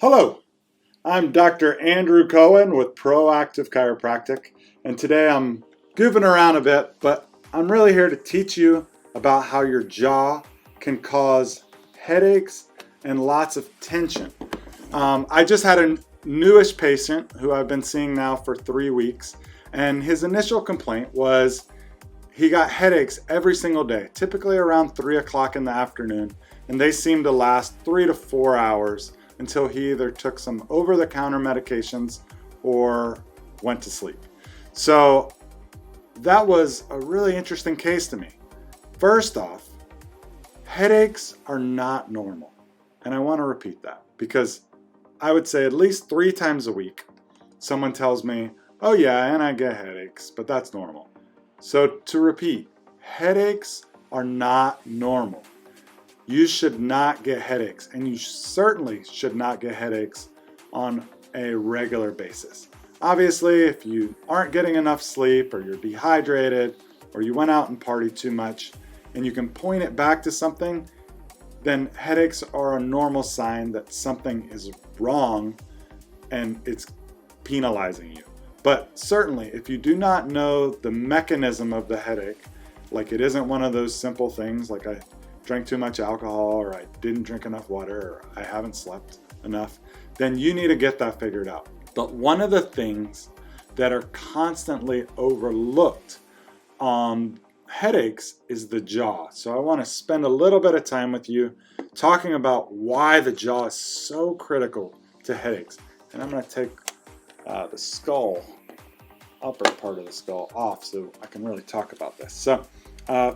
Hello, I'm Dr. Andrew Cohen with Proactive Chiropractic, and today I'm goofing around a bit, but I'm really here to teach you about how your jaw can cause headaches and lots of tension. I just had a newish patient who I've been seeing now for 3 weeks, and his initial complaint was he got headaches every single day, typically around 3 o'clock in the afternoon, and they seemed to last 3 to 4 hours until he either took some over-the-counter medications or went to sleep. So that was a really interesting case to me. First off, headaches are not normal. And I want to repeat that because I would say at least 3 times a week, someone tells me, oh yeah, and I get headaches, but that's normal. So to repeat, headaches are not normal. You should not get headaches, and you certainly should not get headaches on a regular basis. Obviously, if you aren't getting enough sleep, or you're dehydrated, or you went out and partied too much, and you can point it back to something, then headaches are a normal sign that something is wrong and it's penalizing you. But certainly, if you do not know the mechanism of the headache, like it isn't one of those simple things like I drank too much alcohol, or I didn't drink enough water, or I haven't slept enough, then you need to get that figured out. But one of the things that are constantly overlooked on headaches is the jaw. So I want to spend a little bit of time with you talking about why the jaw is so critical to headaches. And I'm going to take the skull, upper part of the skull off so I can really talk about this. So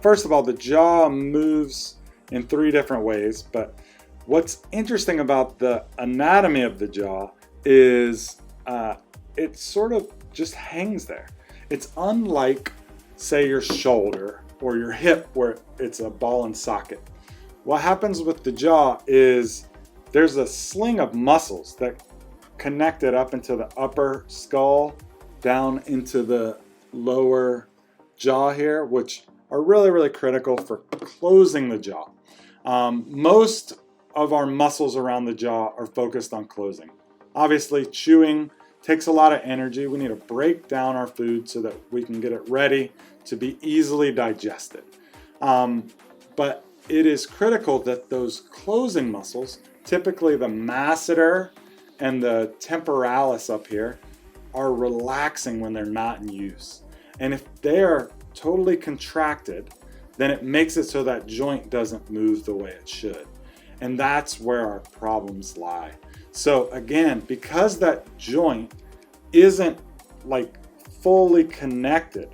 first of all, the jaw moves in 3 different ways, but what's interesting about the anatomy of the jaw is it sort of just hangs there. It's unlike, say, your shoulder or your hip where it's a ball and socket. What happens with the jaw is there's a sling of muscles that connect it up into the upper skull, down into the lower jaw here, which are really, really critical for closing the jaw. Most of our muscles around the jaw are focused on closing. Obviously, chewing takes a lot of energy. We need to break down our food so that we can get it ready to be easily digested. But it is critical that those closing muscles, typically the masseter and the temporalis up here, are relaxing when they're not in use. And if they are totally contracted, then it makes it so that joint doesn't move the way it should. And that's where our problems lie. So again, because that joint isn't like fully connected,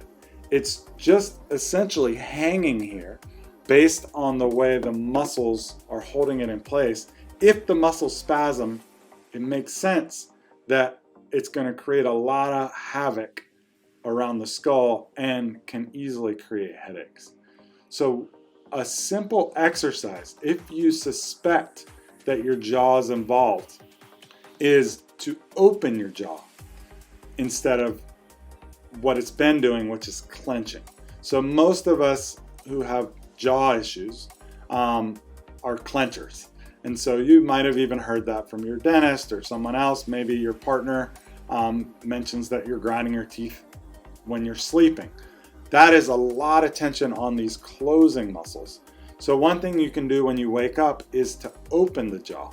it's just essentially hanging here based on the way the muscles are holding it in place. If the muscles spasm, it makes sense that it's going to create a lot of havoc around the skull and can easily create headaches. So a simple exercise, if you suspect that your jaw is involved, is to open your jaw instead of what it's been doing, which is clenching. So most of us who have jaw issues are clenchers. And so you might have even heard that from your dentist or someone else. Maybe your partner mentions that you're grinding your teeth when you're sleeping. That is a lot of tension on these closing muscles. So one thing you can do when you wake up is to open the jaw.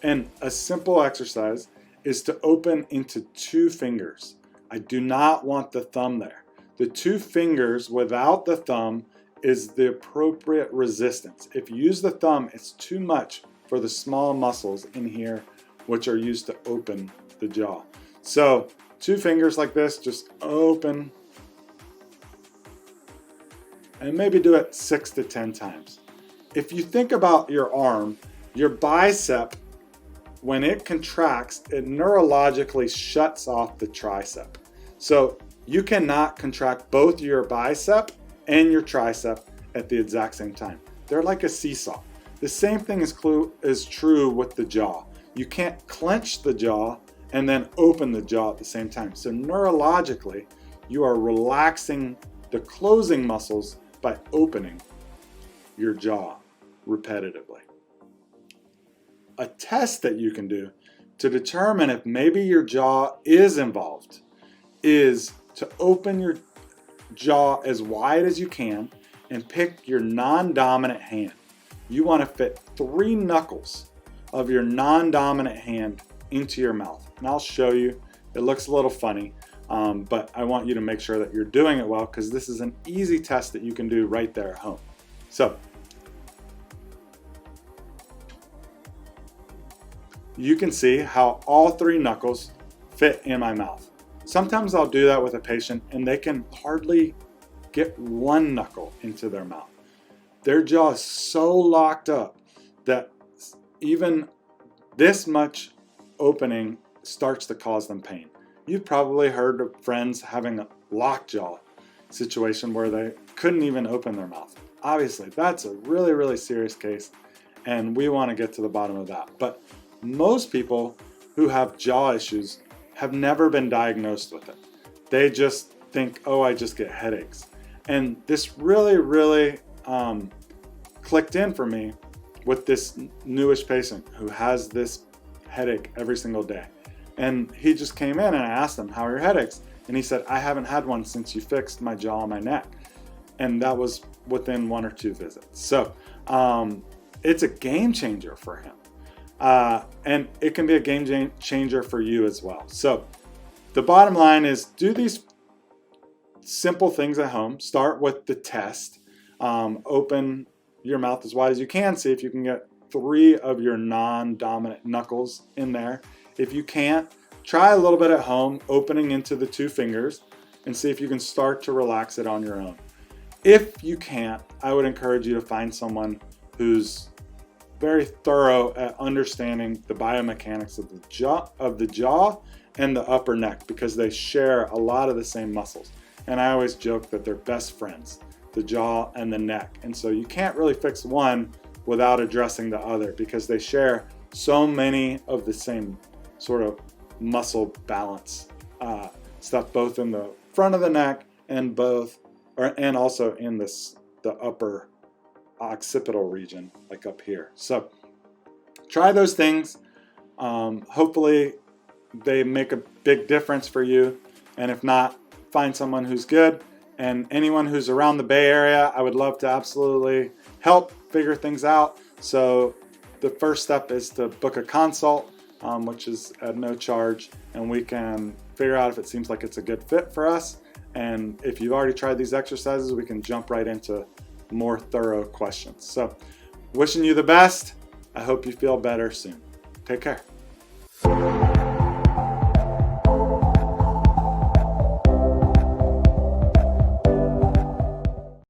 And a simple exercise is to open into 2 fingers. I do not want the thumb there. The 2 fingers without the thumb is the appropriate resistance. If you use the thumb, it's too much for the small muscles in here, which are used to open the jaw. So 2 fingers like this, just open, and maybe do it 6 to 10 times. If you think about your arm, your bicep, when it contracts, it neurologically shuts off the tricep. So you cannot contract both your bicep and your tricep at the exact same time. They're like a seesaw. The same thing is true with the jaw. You can't clench the jaw and then open the jaw at the same time. So neurologically, you are relaxing the closing muscles just by opening your jaw repetitively. A test that you can do to determine if maybe your jaw is involved is to open your jaw as wide as you can and pick your non-dominant hand. You want to fit 3 knuckles of your non-dominant hand into your mouth. And I'll show you. It looks a little funny, but I want you to make sure that you're doing it well, because this is an easy test that you can do right there at home. So you can see how all 3 knuckles fit in my mouth. Sometimes I'll do that with a patient and they can hardly get 1 knuckle into their mouth. Their jaw is so locked up that even this much opening starts to cause them pain. You've probably heard of friends having a lockjaw situation where they couldn't even open their mouth. Obviously, that's a really, really serious case, and we want to get to the bottom of that. But most people who have jaw issues have never been diagnosed with it. They just think, oh, I just get headaches. And this really, really clicked in for me with this newish patient who has this headache every single day. And he just came in and I asked him, how are your headaches? And he said, I haven't had one since you fixed my jaw and my neck. And that was within 1 or 2 visits. So it's a game changer for him. And it can be a game changer for you as well. So the bottom line is, do these simple things at home. Start with the test. Open your mouth as wide as you can. See if you can get 3 of your non-dominant knuckles in there. If you can't, try a little bit at home, opening into the 2 fingers, and see if you can start to relax it on your own. If you can't, I would encourage you to find someone who's very thorough at understanding the biomechanics of the jaw and the upper neck, because they share a lot of the same muscles. And I always joke that they're best friends, the jaw and the neck. And so you can't really fix one without addressing the other, because they share so many of the same sort of muscle balance stuff, both in the front of the neck and also in the upper occipital region, like up here. So try those things. Hopefully they make a big difference for you. And if not, find someone who's good. And anyone who's around the Bay Area, I would love to absolutely help figure things out. So the first step is to book a consult, which is at no charge, and we can figure out if it seems like it's a good fit for us. And if you've already tried these exercises, we can jump right into more thorough questions. So wishing you the best. I hope you feel better soon. Take care.